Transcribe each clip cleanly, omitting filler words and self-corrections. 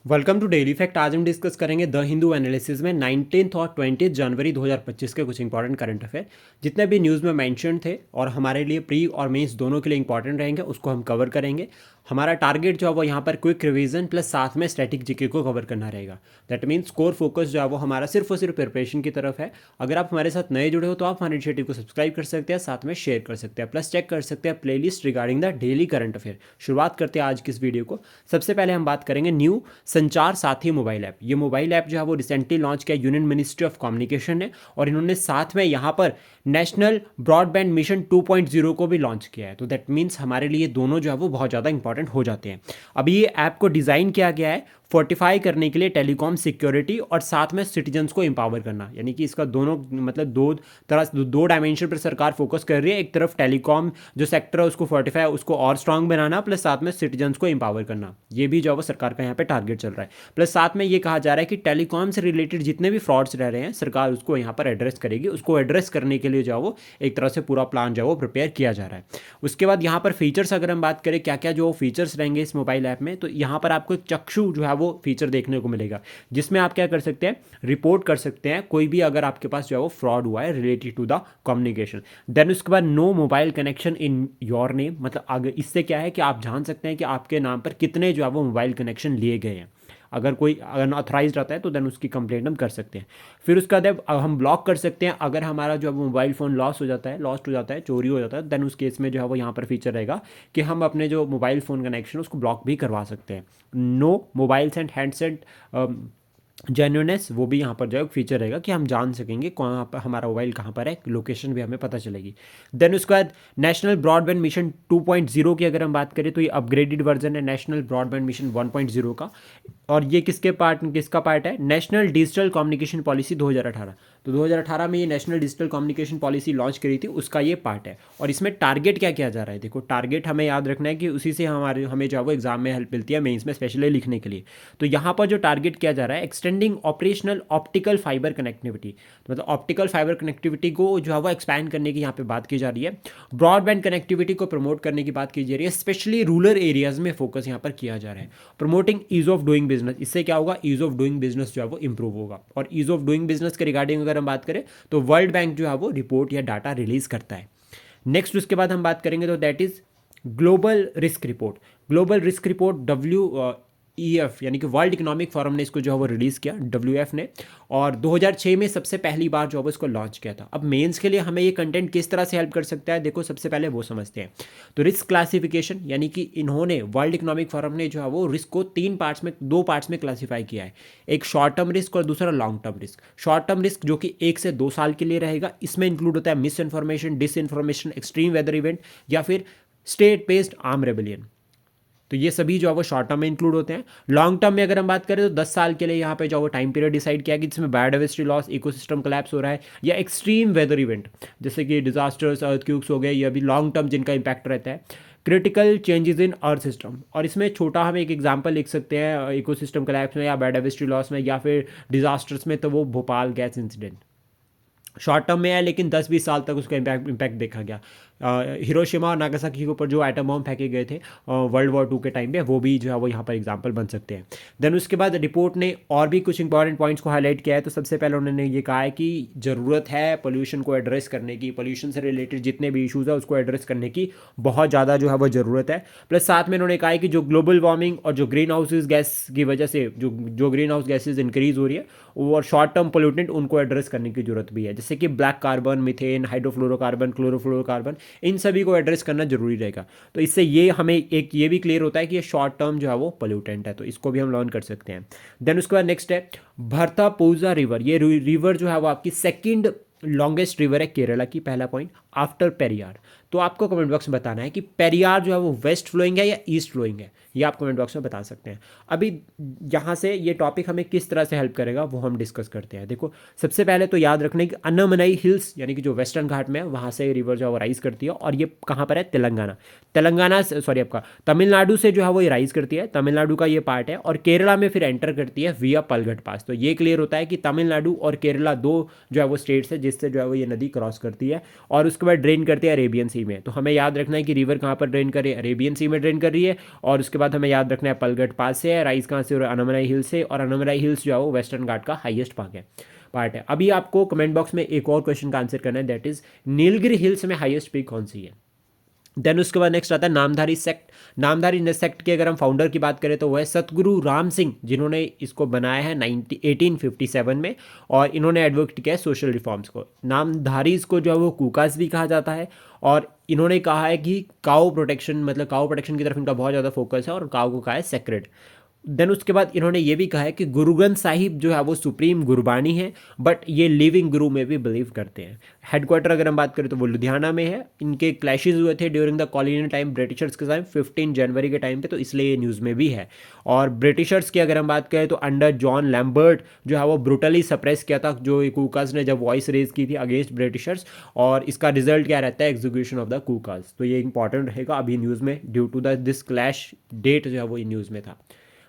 Welcome to daily fact. आज हम discuss करेंगे द हिंदू एनालिसिस में 19 और 20 जनवरी 2025 के कुछ इंपॉर्टेंट करंट अफेयर जितने भी न्यूज़ में मेंशन थे और हमारे लिए प्री और मेंस दोनों के लिए इंपॉर्टेंट रहेंगे, उसको हम कवर करेंगे। हमारा टारगेट जो है वो यहाँ पर क्विक रिवीजन प्लस साथ में स्टैटिक जीके को कवर करना रहेगा। दैट मीन्स कोर फोकस जो है वो हमारा सिर्फ और सिर्फ प्रिपरेशन की तरफ है। अगर आप हमारे साथ नए जुड़े हो तो आप हमारे इनिशिएटिव को सब्सक्राइब कर सकते हैं, साथ में शेयर कर सकते हैं, प्लस चेक कर सकते हैं playlist regarding the daily current affair. शुरुआत करते हैं आज की इस वीडियो को। सबसे पहले हम बात करेंगे न्यू संचार साथी मोबाइल ऐप। ये मोबाइल ऐप जो है वो रिसेंटली लॉन्च किया यूनियन मिनिस्ट्री ऑफ कम्युनिकेशन ने, और इन्होंने साथ में यहाँ पर नेशनल ब्रॉडबैंड मिशन 2.0 को भी लॉन्च किया है। तो दैट मीन्स हमारे लिए दोनों जो है वो बहुत ज़्यादा इंपॉर्टेंट हो जाते हैं। अभी ये ऐप को डिज़ाइन किया गया है फोर्टिफाई करने के लिए टेलीकॉम सिक्योरिटी और साथ में सिटीजन्स को एम्पावर करना, यानी कि इसका दोनों मतलब दो डायमेंशन पर सरकार फोकस कर रही है। एक तरफ टेलीकॉम जो सेक्टर है उसको फोर्टिफाई, उसको और स्ट्रांग बनाना, प्लस साथ में सिटीजन्स को एम्पावर करना, ये भी जो है वो सरकार का यहाँ पे टारगेट चल रहा है। प्लस साथ में ये कहा जा रहा है कि टेलीकॉम से रिलेटेड जितने भी फ्रॉड्स रह रहे हैं सरकार उसको यहाँ पर एड्रेस करेगी। उसको एड्रेस करने के लिए जो है वो एक तरह से पूरा प्लान जो है वो प्रिपेयर किया जा रहा है। उसके बाद यहाँ पर फीचर्स अगर हम बात करें क्या क्या जो फीचर्स रहेंगे इस मोबाइल ऐप में, तो यहाँ पर आपको एक चक्षु जो है वो फीचर देखने को मिलेगा, जिसमें आप क्या कर सकते हैं, रिपोर्ट कर सकते हैं कोई भी अगर आपके पास जो है वो फ्रॉड हुआ है related to the communication. Then उसके बाद know mobile connection in your name, मतलब अगर इससे क्या है कि आप जान सकते हैं कि आपके नाम पर कितने जो है वो मोबाइल कनेक्शन लिए गए हैं। अगर कोई अनऑथराइज रहता है तो देन उसकी कंप्लेंट हम कर सकते हैं। फिर उसका बाद हम ब्लॉक कर सकते हैं अगर हमारा जो है मोबाइल फ़ोन लॉस्ट हो जाता है, चोरी हो जाता है, देन उस केस में जो है वो यहाँ पर फीचर रहेगा कि हम अपने जो मोबाइल फ़ोन कनेक्शन उसको ब्लॉक भी करवा सकते हैं। Know mobiles and handset genuineness, वो भी यहाँ पर जो है फीचर रहेगा कि हम जान सकेंगे कहाँ पर हमारा मोबाइल कहाँ पर है, लोकेशन भी हमें पता चलेगी। देन उसके बाद नेशनल ब्रॉडबैंड मिशन 2.0 की अगर हम बात करें तो ये अपग्रेडेड वर्जन है नेशनल ब्रॉडबैंड मिशन 1.0 का, और ये किसका पार्ट है, नेशनल डिजिटल कम्युनिकेशन पॉलिसी 2018। तो 2018 में ये national digital communication policy launch करी थी, उसका ये पार्ट है। और इसमें टारगेट क्या किया जा रहा है, देखो टारगेट हमें याद रखना है कि उसी से हमें जो है वो एग्जाम में हेल्प मिलती है मेंस में स्पेशली लिखने के लिए। तो यहाँ पर जो टारगेट किया जा रहा है, extending operational optical fibre connectivity, मतलब ऑप्टिकल फाइबर कनेक्टिविटी को जो है वो एक्सपैंड करने की यहाँ पे बात की जा रही है। ब्रॉडबैंड कनेक्टिविटी को प्रमोट करने की बात की जा रही है, स्पेशली रूरल एरियाज में फोकस यहाँ पर किया जा रहा है। Promoting ease of doing business, इससे क्या होगा, ईज ऑफ डूइंग बिजनेस जो है वो इंप्रूव होगा। और ईज ऑफ डूइंग बिजनेस के रिगार्डिंग अगर हम बात करें तो वर्ल्ड बैंक जो है वो रिपोर्ट या डाटा रिलीज करता है। नेक्स्ट उसके बाद हम बात करेंगे तो that is global risk report. Global risk report WEF यानी कि वर्ल्ड इकोनॉमिक फोरम ने इसको जो है वो रिलीज़ किया, WF ने, और 2006 में सबसे पहली बार जो है इसको लॉन्च किया था। अब मेंस के लिए हमें ये कंटेंट किस तरह से हेल्प कर सकता है, देखो सबसे पहले वो समझते हैं। तो रिस्क क्लासिफिकेशन, यानी कि इन्होंने वर्ल्ड इकोनॉमिक फोरम ने जो है वो रिस्क को दो पार्ट्स में क्लासीफाई किया है। एक शॉर्ट टर्म रिस्क और दूसरा long term risk. Short term risk जो कि 1 से 2 साल के लिए रहेगा, इसमें इंक्लूड होता है misinformation, disinformation, extreme weather event या फिर स्टेट बेस्ड आर्म रेबेलियन। तो ये सभी जो है वो शॉर्ट टर्म में इंक्लूड होते हैं। लॉन्ग टर्म में अगर हम बात करें तो 10 साल के लिए यहाँ पे जो वो टाइम पीरियड डिसाइड किया कि जिसमें बायोडाइवर्सिटी लॉस, इकोसिस्टम कोलैप्स हो रहा है, या एक्सट्रीम वेदर इवेंट जैसे कि डिजास्टर्स, अर्थक्वेक्स हो गए, या भी लॉन्ग टर्म जिनका इंपैक्ट रहता है। Critical changes in earth system, और इसमें छोटा हम एक एग्जांपल लिख सकते हैं इकोसिस्टम कोलैप्स में या बायोडाइवर्सिटी लॉस में या फिर डिजास्टर्स में, तो वो Bhopal gas incident short term में है लेकिन 10-20 साल तक उसका इम्पैक्ट देखा गया। हिरोशिमा और नागासाकी के ऊपर जो एटम बॉम्ब फेंके गए थे वर्ल्ड वॉर 2 के टाइम पे, वो भी जो है वो यहाँ पर एग्जांपल बन सकते हैं। देन उसके बाद रिपोर्ट ने और भी कुछ इंपॉर्टेंट पॉइंट्स को हाईलाइट किया है। तो सबसे पहले उन्होंने ये कहा है कि ज़रूरत है पोल्यूशन को एड्रेस करने की, पोल्यूशन से रिलेटेड जितने भी इशूज़ है उसको एड्रेस करने की बहुत ज़्यादा जो है वो ज़रूरत है। प्लस साथ में उन्होंने कहा है कि जो ग्लोबल वार्मिंग और जो ग्रीन हाउस गैस की वजह से जो ग्रीन हाउस गैसेज इंक्रीज हो रही है, और शॉर्ट टर्म पोल्यूटेंट उनको एड्रेस करने की जरूरत भी है, जैसे कि black carbon, methane, hydrofluorocarbon, chlorofluorocarbon, इन सभी को एड्रेस करना जरूरी रहेगा। तो इससे ये हमें एक ये भी क्लियर होता है कि ये शॉर्ट टर्म जो है वो पोल्यूटेंट है, तो इसको भी हम लर्न कर सकते हैं। देन उसके बाद नेक्स्ट है भरतापुजा रिवर। ये रिवर जो है वो आपकी सेकेंड लॉन्गेस्ट रिवर है केरला की, पहला पॉइंट आफ्टर पेरियार। तो आपको कमेंट बॉक्स में बताना है कि पेरियार जो है वो वेस्ट फ्लोइंग है या ईस्ट फ्लोइंग है, ये आप कमेंट बॉक्स में बता सकते हैं। अभी यहाँ से ये टॉपिक हमें किस तरह से हेल्प करेगा वो हम डिस्कस करते हैं। देखो सबसे पहले तो याद रखना कि अन्नामलाई हिल्स यानी कि जो वेस्टर्न घाट में है वहाँ से रिवर जो है वो राइज करती है, और ये कहाँ पर है, तेलंगाना सॉरी आपका तमिलनाडु से जो है वो ये राइज करती है, तमिलनाडु का ये पार्ट है, और केरला में फिर एंटर करती है विया पलघट पास। तो ये क्लियर होता है कि तमिलनाडु और केरला दो जो है वो स्टेट्स है प्लेस से जो है वो ये नदी क्रॉस करती है और उसके बाद ड्रेन करती है अरेबियन सी में। तो हमें याद रखना है कि रिवर कहाँ पर ड्रेन कर रही है, अरेबियन सी में ड्रेन कर रही है। और उसके बाद हमें याद रखना है पलगट पास से है, राइज कहाँ से, और अनामलाई हिल्स से, और अनामलाई हिल्स जो है वो वेस्टर्न घाट का हाईएस्ट पार्ट है। अभी आपको कमेंट बॉक्स में एक और क्वेश्चन का आंसर करना है, दैट इज नीलगिरी हिल्स में हाईएस्ट पीक कौन सी है। देन उसके बाद नेक्स्ट आता है नामधारी सेक्ट। नामधारी सेक्ट के अगर हम फाउंडर की बात करें तो वह है सतगुरु राम सिंह, जिन्होंने इसको बनाया है 1857 में, और इन्होंने एडवोकेट किया है सोशल रिफॉर्म्स को। नामधारी को जो है वो कूकास भी कहा जाता है, और इन्होंने कहा है कि काऊ प्रोटेक्शन, मतलब काऊ प्रोटेक्शन की तरफ इनका बहुत ज़्यादा फोकस है, और काऊ को कहा है सेक्रेड। देन उसके बाद इन्होंने ये भी कहा है कि गुरु ग्रंथ साहिब जो है वो सुप्रीम गुरबानी है, बट ये लिविंग गुरु में भी बिलीव करते हैं। हेडक्वार्टर अगर हम बात करें तो वो लुधियाना में है। इनके क्लैशेज हुए थे during the colonial time Britishers के साथ 15 जनवरी के टाइम पे, तो इसलिए ये न्यूज़ में भी है। और ब्रिटिशर्स की अगर हम बात करें तो अंडर जॉन लैम्बर्ट जो है वो ब्रुटली सप्रेस किया था, जो कूकास ने जब वॉइस रेज की थी अगेंस्ट ब्रिटिशर्स, और इसका रिजल्ट क्या रहता है, एग्जीक्यूशन ऑफ द कूकास। तो ये इंपॉर्टेंट रहेगा अभी न्यूज़ में, due to the this clash date जो है वो न्यूज़ में था।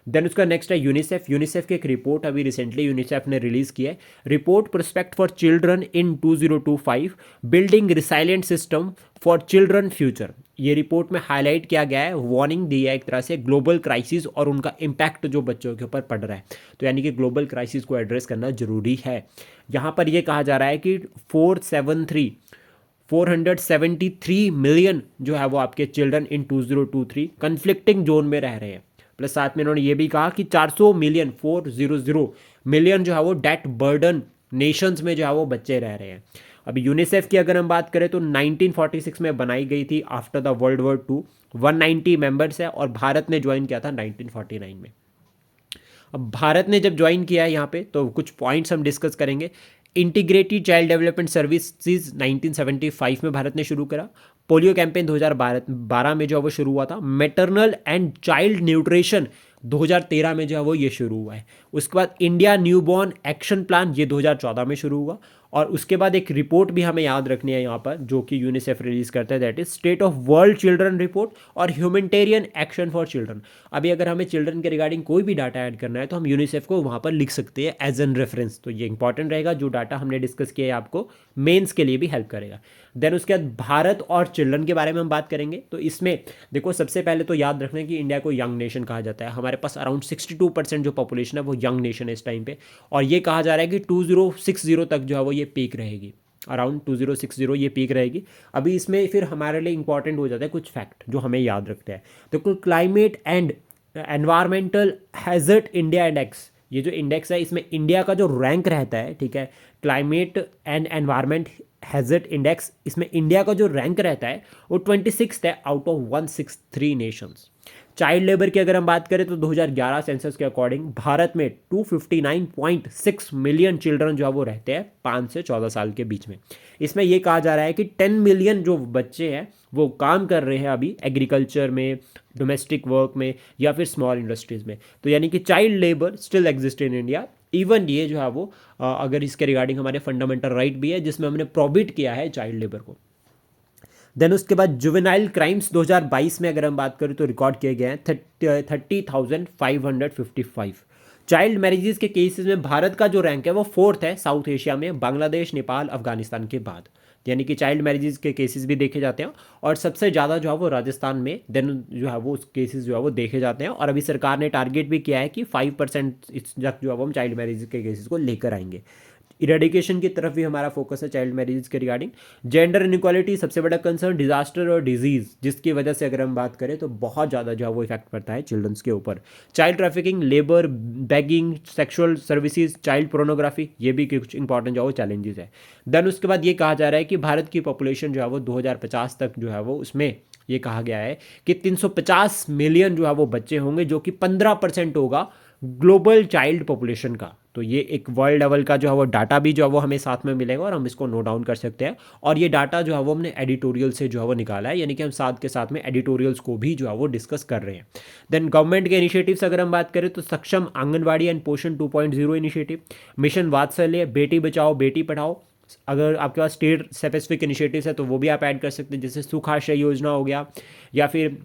देन उसका नेक्स्ट है यूनिसेफ। यूनिसेफ की एक रिपोर्ट अभी रिसेंटली यूनिसेफ ने रिलीज की है, report prospect for children in 2025 building resilient system for children future. ये रिपोर्ट में हाईलाइट किया गया है, वार्निंग दी है एक तरह से ग्लोबल क्राइसिस और उनका इम्पैक्ट जो बच्चों के ऊपर पड़ रहा है। तो यानी कि ग्लोबल क्राइसिस को एड्रेस करना जरूरी है। यहाँ पर यह कहा जा रहा है कि 473 मिलियन जो है वो आपके चिल्ड्रन इन 2023 कन्फ्लिक्टिंग जोन में रह रहे हैं। प्लस साथ में इन्होंने ये भी कहा कि 400 मिलियन 400 मिलियन जो है वो डेट बर्डन नेशंस में जो है वो बच्चे रह रहे हैं। अभी यूनिसेफ की अगर हम बात करें तो 1946 में बनाई गई थी after the world war 2, 190 members है, और भारत ने ज्वाइन किया था 1949 में। अब भारत ने जब ज्वाइन किया है यहाँ पे तो कुछ पॉइंट्स हम डिस्कस करेंगे। इंटीग्रेटेड चाइल्ड डेवलपमेंट सर्विसेज 1975 में भारत ने शुरू करा। पोलियो कैंपेन 2012 में जो है वो शुरू हुआ था। मैटरनल एंड चाइल्ड न्यूट्रिशन 2013 में जो है वो ये शुरू हुआ है। उसके बाद इंडिया न्यूबॉर्न एक्शन प्लान ये 2014 में शुरू हुआ। और उसके बाद एक रिपोर्ट भी हमें याद रखनी है यहाँ पर, जो कि यूनिसेफ रिलीज करता है, that is state of world children report और ह्यूमैनिटेरियन एक्शन फॉर चिल्ड्रन। अभी अगर हमें चिल्ड्रन के रिगार्डिंग कोई भी डाटा ऐड करना है तो हम यूनिसेफ को वहाँ पर लिख सकते हैं एज एन रेफरेंस। तो ये इंपॉर्टेंट रहेगा, जो डाटा हमने डिस्कस किया है आपको मेंस के लिए भी हेल्प करेगा। देन उसके बाद भारत और चिल्ड्रन के बारे में हम बात करेंगे। तो इसमें देखो सबसे पहले तो याद रखना है कि इंडिया को यंग नेशन कहा जाता है। हमारे पास अराउंड 62% जो पॉपुलेशन है वो यंग नेशन है इस टाइम पे, और ये कहा जा रहा है कि 2060 तक जो है वो ये पीक रहेगी, अराउंड 2060 ये पीक रहेगी। अभी इसमें फिर हमारे लिए इंपॉर्टेंट हो जाता है कुछ फैक्ट जो हमें याद रखते हैं। तो climate and environmental hazard India index, ये जो इंडेक्स है इसमें इंडिया का जो रैंक रहता है, ठीक है, climate and environment hazard index, इसमें इंडिया का जो रैंक रहता है वो 26 है out of 163 Nations. Child labour की अगर हम बात करें तो 2011 सेंसस के अकॉर्डिंग भारत में 259.6 मिलियन चिल्ड्रन जो है वो रहते हैं 5 से 14 साल के बीच में। इसमें यह कहा जा रहा है कि 10 मिलियन जो बच्चे हैं वो काम कर रहे हैं अभी एग्रीकल्चर में, डोमेस्टिक वर्क में, या फिर स्मॉल इंडस्ट्रीज में। तो यानी कि child labour still exist in India. Even ये जो है वो अगर इसके रिगार्डिंग हमारे फंडामेंटल राइट भी है जिसमें हमने प्रोहिबिट किया है चाइल्ड लेबर को। देन उसके बाद जुवेनाइल क्राइम्स 2022 में अगर हम बात करें तो रिकॉर्ड किए गए हैं 30,555। चाइल्ड मैरिजेस के केसेस में भारत का जो रैंक है वो 4th है साउथ एशिया में, बांग्लादेश, नेपाल, अफगानिस्तान के बाद। यानी कि चाइल्ड मैरिजेस के केसेस भी देखे जाते हैं, और सबसे ज़्यादा जो है वो राजस्थान में देन जो है वो केसेस जो है वो देखे जाते हैं। और अभी सरकार ने टारगेट भी किया है कि 5% तक जो है वो हम चाइल्ड मैरिज के केसेस को लेकर आएंगे। इरेडिकेशन की तरफ भी हमारा फोकस है चाइल्ड मैरिज के रिगार्डिंग। जेंडर इनइक्वालिटी सबसे बड़ा कंसर्न, डिजास्टर और डिजीज, जिसकी वजह से अगर हम बात करें तो बहुत ज़्यादा जो है वो इफेक्ट पड़ता है चिल्ड्रंस के ऊपर। Child trafficking, labour, bagging, sexual services, child pornography, ये भी कुछ इंपॉर्टेंट जो है वो चैलेंजेस है। देन उसके बाद ये कहा जा रहा है कि भारत की पॉपुलेशन जो है वो 2050 तक जो है वो उसमें ये कहा गया है कि 350 मिलियन जो है वो बच्चे होंगे, जो कि 15% होगा ग्लोबल चाइल्ड पॉपुलेशन का। तो ये एक वर्ल्ड लेवल का जो है वो डाटा भी जो है वो हमें साथ में मिलेगा, और हम इसको नोट डाउन कर सकते हैं। और ये डाटा जो है वो हमने एडिटोरियल से जो है वो निकाला है, यानी कि हम साथ के साथ में एडिटोरियल्स को भी जो है वो डिस्कस कर रहे हैं। देन गवर्नमेंट के इनिशिएटिव्स अगर हम बात करें तो सक्षम आंगनबाड़ी एंड पोषण 2.0 इनिशिएटिव, मिशन वात्सल्य, बेटी बचाओ बेटी पढ़ाओ। अगर आपके पास स्टेट स्पेसिफिक इनिशिएटिव्स है तो वो भी आप ऐड कर सकते हैं, जैसे सुखाशय योजना हो गया, या फिर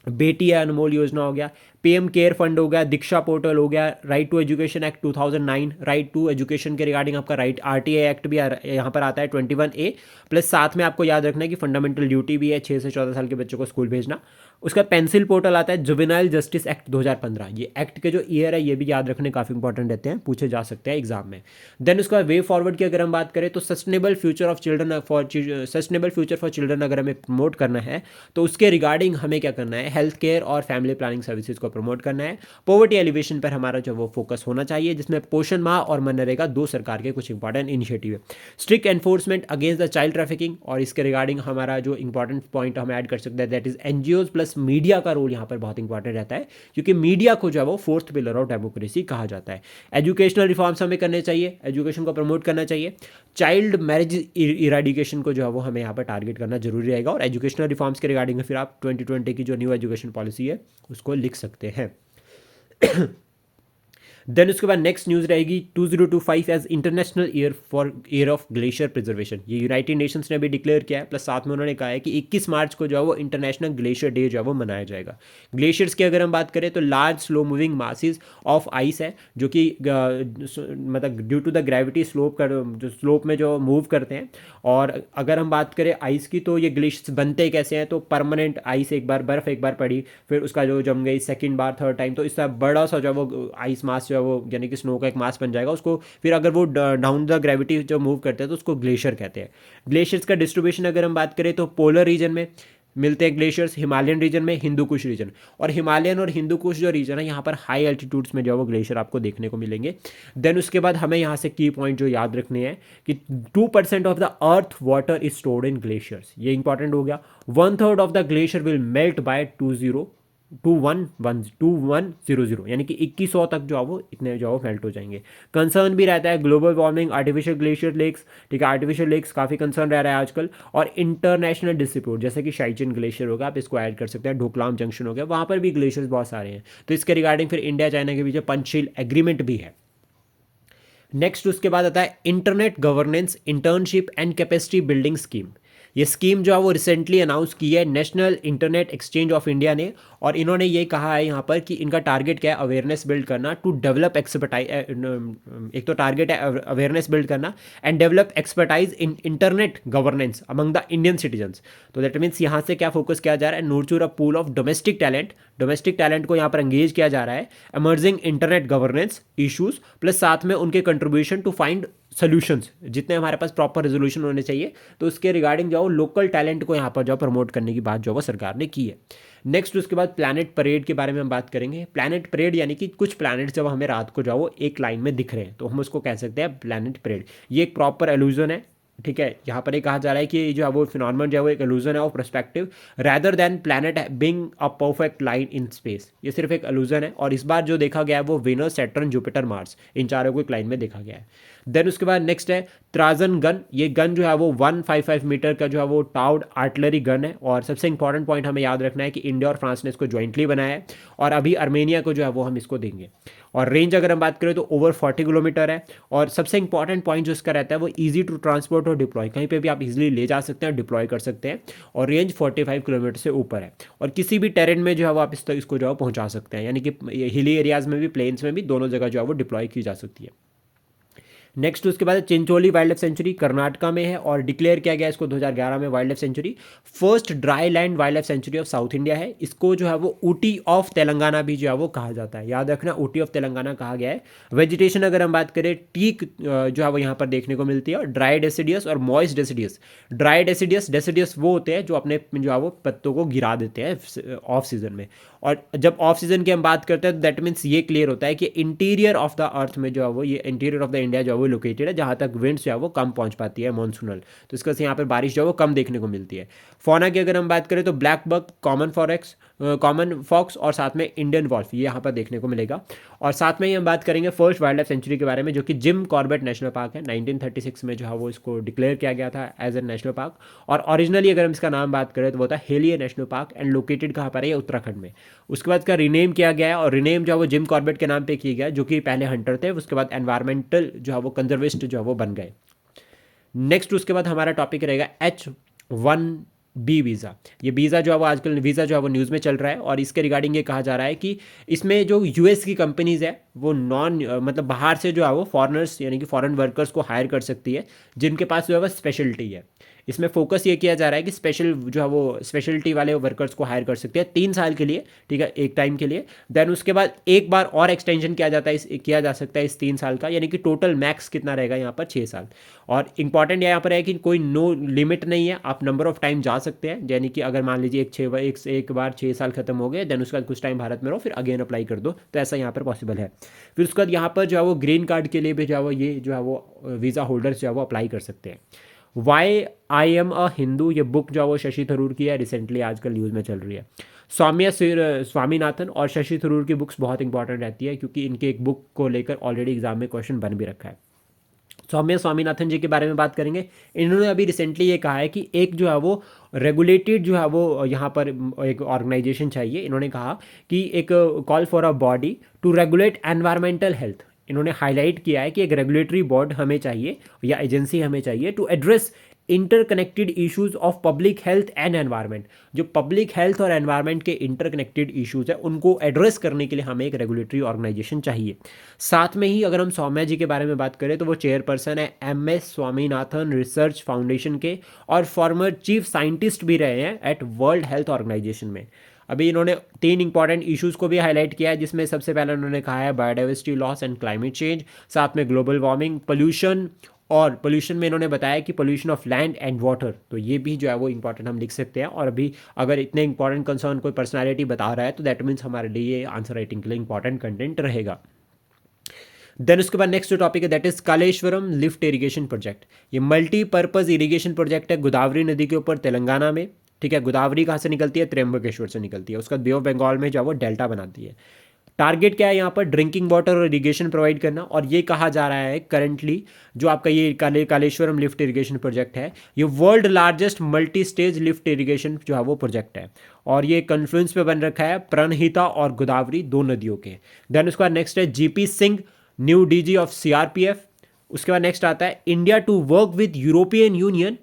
बेटी है अनमोल योजना हो गया, पीएम केयर फंड हो गया, दीक्षा पोर्टल हो गया, right to education act 2009, right to education के रिगार्डिंग आपका राइट आरटीए एक्ट भी यहाँ पर आता है 21A, प्लस साथ में आपको याद रखना है कि फंडामेंटल ड्यूटी भी है 6 से 14 साल के बच्चों को स्कूल भेजना। उसका पेंसिल पोर्टल आता है, जुवेनाइल जस्टिस एक्ट 2015, ये एक्ट के जो ईयर है ये भी याद रखने काफ़ी इंपॉर्टेंट रहते हैं, पूछे जा सकते हैं एग्जाम में। देन उसका वे फॉरवर्ड की अगर हम बात करें तो sustainable future of children for children अगर हमें प्रमोट करना है तो उसके रिगार्डिंग हमें क्या करना है, हेल्थ केयर और फैमिली प्लानिंग सर्विसेज को प्रमोट करना है। पॉवर्टी एलिवेशन पर हमारा जो वो फोकस होना चाहिए, जिसमें पोषण माह और मनरेगा दो सरकार के कुछ इंपॉर्टेंट इनिशिएटिव है। Strict enforcement against the child trafficking, और इसके रिगार्डिंग हमारा जो इंपॉर्टेंट पॉइंट हम ऐड कर सकते हैं that is NGOs plus media का रोल यहाँ पर बहुत इंपॉर्टेंट रहता है, क्योंकि मीडिया को जो है वो फोर्थ पिलर ऑफ डेमोक्रेसी कहा जाता है। एजुकेशनल रिफॉर्म्स हमें करने चाहिए, एजुकेशन को प्रमोट करना चाहिए। चाइल्ड मैरिज इराडिकेशन को जो है वो हमें यहाँ पर टारगेट करना जरूरी रहेगा, और एजुकेशनल रिफॉर्म्स के रिगार्डिंग फिर आप 2020 की जो न्यू एजुकेशन पॉलिसी है उसको लिख सकते हैं। देन उसके बाद नेक्स्ट न्यूज़ रहेगी 2025 as international year of glacier preservation. ये यूनाइटेड नेशंस ने भी डिक्लेयर किया है, प्लस साथ में उन्होंने कहा है कि 21 मार्च को जो है वो इंटरनेशनल ग्लेशियर डे जो है वो मनाया जाएगा। ग्लेशियर्स की अगर हम बात करें तो large slow moving masses of ice है, जो कि मतलब ड्यू टू द ग्रेविटी जो स्लोप में जो मूव करते हैं। और अगर हम बात करें आइस की तो ये ग्लेशियर्स बनते कैसे हैं, तो परमानेंट आइस एक बार बर्फ़ एक बार पड़ी, फिर उसका जो जम गई सेकेंड बार थर्ड टाइम, तो इसका बड़ा सा जो है वो आइस मास जो है वो यानी कि स्नो का एक मास बन जाएगा, उसको फिर अगर वो डाउन द ग्रेविटी जो मूव करते हैं तो उसको ग्लेशियर कहते हैं। ग्लेशियर्स का डिस्ट्रीब्यूशन अगर हम बात करें तो पोलर रीजन में मिलते हैं ग्लेशियर्स, हिमालयन रीजन में, हिंदू कुश रीजन। और हिमालयन और हिंदू कुश जो रीजन है यहाँ पर हाई एल्टीट्यूड्स में जो है वो ग्लेशियर आपको देखने को मिलेंगे। देन उसके बाद हमें यहाँ से की पॉइंट जो याद रखने हैं कि 2% of the earth water is stored in glaciers, ये इंपॉर्टेंट हो गया। 1/3 of the glacier will melt by 2100 यानी कि 2100 तक जो है वो इतने जो है मेल्ट हो जाएंगे। कंसर्न भी रहता है global warming, artificial glacier lakes, ठीक है, आर्टिफिशियल लेक्स काफ़ी कंसर्न रह रहा है आजकल। और इंटरनेशनल डिस्प्यूट जैसे कि शाइचिन ग्लेशियर होगा, आप इसको ऐड कर सकते हैं, ढोकलाम जंक्शन हो गया, वहाँ पर भी ग्लेशियर्स बहुत सारे हैं, तो इसके रिगार्डिंग फिर इंडिया चाइना के बीच पंचशील एग्रीमेंट भी है। नेक्स्ट उसके बाद आता है internet governance internship and capacity building scheme. ये स्कीम जो है वो रिसेंटली अनाउंस की है national internet exchange of India ने, और इन्होंने ये कहा है यहाँ पर कि इनका टारगेट क्या है, अवेयरनेस बिल्ड करना टू डेवलप एक्सपर्टाइज। एक तो टारगेट है अवेयरनेस बिल्ड करना and develop expertise in internet governance among the Indian citizens. तो दैट मीन्स यहाँ से क्या फोकस किया जा रहा है, nurture a pool of domestic talent को यहाँ पर एंगेज किया जा रहा है, emerging internet governance issues, plus साथ में उनके कंट्रीब्यूशन टू फाइंड सोल्यूशंस, जितने हमारे पास प्रॉपर रेजोल्यूशन होने चाहिए, तो उसके रिगार्डिंग जो लोकल टैलेंट को यहाँ पर जो प्रमोट करने की बात जो वो सरकार ने की है। नेक्स्ट उसके बाद प्लैनेट परेड के बारे में हम बात करेंगे। प्लैनेट परेड यानी कि कुछ प्लैनेट्स जब हमें रात को जाओ एक लाइन में दिख रहे हैं तो हम उसको कह सकते हैं प्लैनेट परेड। ये एक प्रॉपर एल्यूजन है, ठीक है। यहाँ पर ये कहा जा रहा है कि जो है वो फिनॉमेनन जो है वो एक इल्यूजन है of perspective rather than planet being a perfect line in space. ये सिर्फ एक इल्यूजन है, और इस बार जो देखा गया है वो वेनस, सैटर्न, जुपिटर, मार्स, इन चारों को एक लाइन में देखा गया है। देन उसके बाद नेक्स्ट है त्राजन गन। ये गन जो है वो 155 मीटर का जो है वो टाउड आर्टिलरी गन है, और सबसे इंपॉर्टेंट पॉइंट हमें याद रखना है कि इंडिया और फ्रांस ने इसको ज्वाइंटली बनाया है, और अभी अर्मेनिया को जो है वो हम इसको देंगे। और रेंज अगर हम बात करें तो ओवर 40 किलोमीटर है, और सबसे इंपॉर्टेंट पॉइंट जो इसका रहता है वो ईजी टू ट्रांसपोर्ट और डिप्लॉय, कहीं पे भी आप इजीली ले जा सकते हैं, डिप्लॉय कर सकते हैं, और रेंज 45 किलोमीटर से ऊपर है, और किसी भी टेरेन में जो है वो आप इसको जो है पहुंचा सकते हैं, यानी कि हिली एरियाज़ में भी, प्लेन्स में भी, दोनों जगह जो है वो डिप्लॉय की जा सकती है। नेक्स्ट उसके बाद Chincholi wild life sanctuary Karnataka में है, और डिक्लेयर किया गया इसको 2011 में wild life sanctuary. First dry land wild life sanctuary of south India है। इसको जो है वो ऊटी ऑफ तेलंगाना भी जो है वो कहा जाता है, याद रखना ऊटी ऑफ तेलंगाना कहा गया है। वेजिटेशन अगर हम बात करें टीक जो है वो यहाँ पर देखने को मिलती है, और ड्राई डेसिडियस और मॉइस्ट डेसिडियस। ड्राई डेसिडियस वो होते हैं जो अपने जो है वो पत्तों को गिरा देते हैं ऑफ सीजन में, और जब ऑफ सीजन की हम बात करते हैं तो दैट मीन्स ये क्लियर होता है कि इंटीरियर ऑफ द अर्थ में जो है वो, ये इंटीरियर ऑफ द इंडिया जो है वो लोकेटेड है, जहाँ तक विंड्स जो है वो कम पहुँच पाती है मॉनसूनल, तो इसका से यहाँ पर बारिश जो है वो कम देखने को मिलती है। फौना की अगर हम बात करें तो ब्लैक बक, कॉमन फॉक्स, और साथ में इंडियन वॉल्फ, ये यहाँ पर देखने को मिलेगा। और साथ में ही हम बात करेंगे फर्स्ट वाइल्ड लाइफ सेंचुरी के बारे में, जो कि जिम कॉर्बेट नेशनल पार्क है। 1936 में जो है वो इसको डिक्लेयर किया गया था एज ए नेशनल पार्क, और ओरिजिनली अगर हम इसका नाम बात करें तो वो था हेलियर नेशनल पार्क, एंड लोकेटेड कहाँ पर है, उत्तराखंड में। उसके बाद इसका रीनेम किया गया है, और रीनेम जो है वो जिम कॉर्बेट के नाम पे किया गया, जो कि पहले हंटर थे, उसके बाद एनवायरमेंटल जो है वो कंजर्विस्ट जो है वो बन गए। नेक्स्ट उसके बाद हमारा टॉपिक रहेगा H1 बी वीज़ा, ये वीज़ा जो है वो आजकल वीज़ा जो है वो न्यूज़ में चल रहा है, और इसके रिगार्डिंग ये कहा जा रहा है कि इसमें जो यूएस की कंपनीज़ है वो मतलब बाहर से जो है वो फॉरेनर्स यानी कि फॉरेन वर्कर्स को हायर कर सकती है, जिनके पास जो है वो स्पेशलिटी है। इसमें फोकस ये किया जा रहा है कि स्पेशल जो है वो स्पेशलिटी वाले वर्कर्स को हायर कर सकते हैं 3 साल के लिए, ठीक है, एक टाइम के लिए। देन उसके बाद एक बार और एक्सटेंशन किया जाता है किया जा सकता है इस 3 साल का, यानी कि टोटल मैक्स कितना रहेगा यहाँ पर 6 साल। और इंपॉर्टेंट यहाँ पर है कि कोई नो लिमिट नहीं है, आप नंबर ऑफ टाइम जा सकते हैं, यानी कि अगर मान लीजिए एक बार 6 साल खत्म हो गए, देन उसके बाद कुछ टाइम भारत में रहो, फिर अगेन अप्लाई कर दो, तो ऐसा यहाँ पर पॉसिबल है। फिर उसके बाद यहाँ पर जो है वो ग्रीन कार्ड के लिए भी जो है वो ये जो है वो वीज़ा होल्डर्स जो है वो अप्लाई कर सकते हैं। Why I am a Hindu, ये बुक जो है वो शशि थरूर की है, रिसेंटली आजकल न्यूज़ में चल रही है। स्वामीनाथन और शशि थरूर की बुक्स बहुत इंपॉर्टेंट रहती है, क्योंकि इनके एक बुक को लेकर ऑलरेडी एग्जाम में क्वेश्चन बन भी रखा है। सौम्या स्वामीनाथन जी के बारे में बात करेंगे। इन्होंने अभी रिसेंटली ये कहा है कि एक जो है वो रेगुलेटेड जो है वो यहाँ पर एक ऑर्गेनाइजेशन चाहिए। इन्होंने कहा कि एक call for a body to regulate environmental health. इन्होंने हाईलाइट किया है कि एक रेगुलेटरी बोर्ड हमें चाहिए या एजेंसी हमें चाहिए to address interconnected issues of public health and environment. जो पब्लिक हेल्थ और एनवायरनमेंट के इंटरकनेक्टेड इश्यूज है उनको एड्रेस करने के लिए हमें एक रेगुलेटरी ऑर्गेनाइजेशन चाहिए। साथ में ही अगर हम सौम्या जी के बारे में बात करें तो वो चेयरपर्सन है MS स्वामीनाथन रिसर्च फाउंडेशन के, और फॉर्मर चीफ साइंटिस्ट भी रहे हैं एट वर्ल्ड हेल्थ ऑर्गेनाइजेशन में। अभी इन्होंने 3 इंपॉर्टेंट इश्यूज को भी हाईलाइट किया है, जिसमें सबसे पहले उन्होंने कहा है biodiversity loss and climate change, साथ में ग्लोबल वार्मिंग, पोल्यूशन, और पोल्यूशन में इन्होंने बताया कि pollution of land and water, तो ये भी जो है वो इंपॉर्टेंट हम लिख सकते हैं। और अभी अगर इतने इंपॉर्टेंट कंसर्न कोई पर्सनालिटी बता रहा है तो दैट मीन्स हमारे लिए ये आंसर राइटिंग के लिए इंपॉर्टेंट कंटेंट रहेगा। देन उसके बाद नेक्स्ट टॉपिक है that is Kaleshwaram lift irrigation project. ये मल्टीपर्पज इरिगेशन प्रोजेक्ट है गोदावरी नदी के ऊपर तेलंगाना में, ठीक है। गोदावरी कहाँ से निकलती है? त्र्यंबकेश्वर से निकलती है। उसका बे ऑफ बंगाल में जो है वो डेल्टा बनाती है। टारगेट क्या है यहाँ पर? ड्रिंकिंग वाटर और इरिगेशन प्रोवाइड करना। और ये कहा जा रहा है करंटली जो आपका ये कालेश्वरम लिफ्ट इरिगेशन प्रोजेक्ट है, ये world largest multi stage lift irrigation जो है वो प्रोजेक्ट है, और ये कन्फ्लुएंस पे बन रखा है प्रणहिता और गोदावरी 2 नदियों के। देन उसके बाद नेक्स्ट है GP Singh, new DG of CRPF। उसके बाद नेक्स्ट आता है India to work with European Union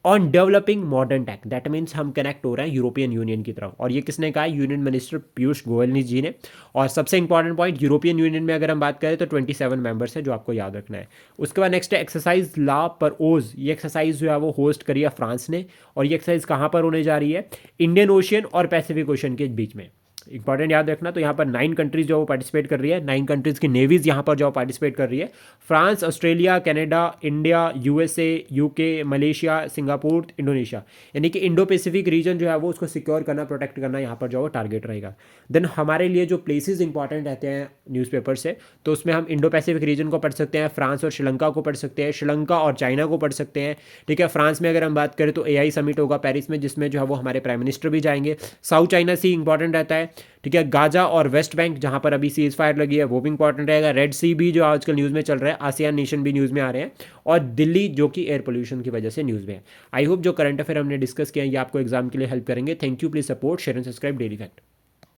on developing modern tech. That means हम कनेक्ट हो रहे हैं यूरोपियन यूनियन की तरफ, और ये किसने कहा? यूनियन मिनिस्टर पीयूष गोयल जी ने। और सबसे इंपॉर्टेंट पॉइंट, यूरोपियन यूनियन में अगर हम बात करें तो 27 मेंबर्स है, जो आपको याद रखना है। उसके बाद नेक्स्ट है एक्सरसाइज ला पर ओज। ये एक्सरसाइज जो है वो होस्ट करी है फ्रांस ने, और ये एक्सरसाइज कहाँ पर होने जा रही है? इंडियन ओशियन और पैसिफिक ओशियन के बीच में। इंपॉर्टेंट याद रखना, तो यहाँ पर 9 कंट्रीज जो वो पार्टिसिपेट कर रही है, 9 कंट्रीज की नेवीज यहाँ पर जो पार्टिसिपेट कर रही है। France, Australia, Canada, India, USA, UK, Malaysia, Singapore, Indonesia, यानी कि इंडो पैसिफिक रीजन जो है वो उसको सिक्योर करना, प्रोटेक्ट करना यहाँ पर जो वो टारगेट रहेगा। देन हमारे लिए जो प्लेसेस इंपॉर्टेंट रहते हैं न्यूज़पेपर से, तो उसमें हम इंडो पैसिफिक रीजन को पढ़ सकते हैं, फ्रांस और श्रीलंका को पढ़ सकते हैं, श्रीलंका और चाइना को पढ़ सकते हैं, ठीक है। फ्रांस में अगर हम बात करें तो AI समिट होगा पेरिस में, जिसमें जो है वो हमारे प्राइम मिनिस्टर भी जाएंगे। साउथ चाइना सी इंपॉर्टेंट रहता है, ठीक है। गाजा और वेस्ट बैंक जहां पर अभी सीज फायर लगी है वो भी इंपॉर्टेंट रहेगा। रेड सी भी जो आजकल न्यूज़ में चल रहा है, आसियान नेशन भी न्यूज़ में आ रहे हैं, और दिल्ली जो कि एयर पोल्यूशन की वजह से न्यूज़ में है। आई होप जो करंट अफेयर हमने डिस्कस किया है ये आपको एग्जाम के लिए हेल्प करेंगे। Thank you, please support, share and subscribe daily fact.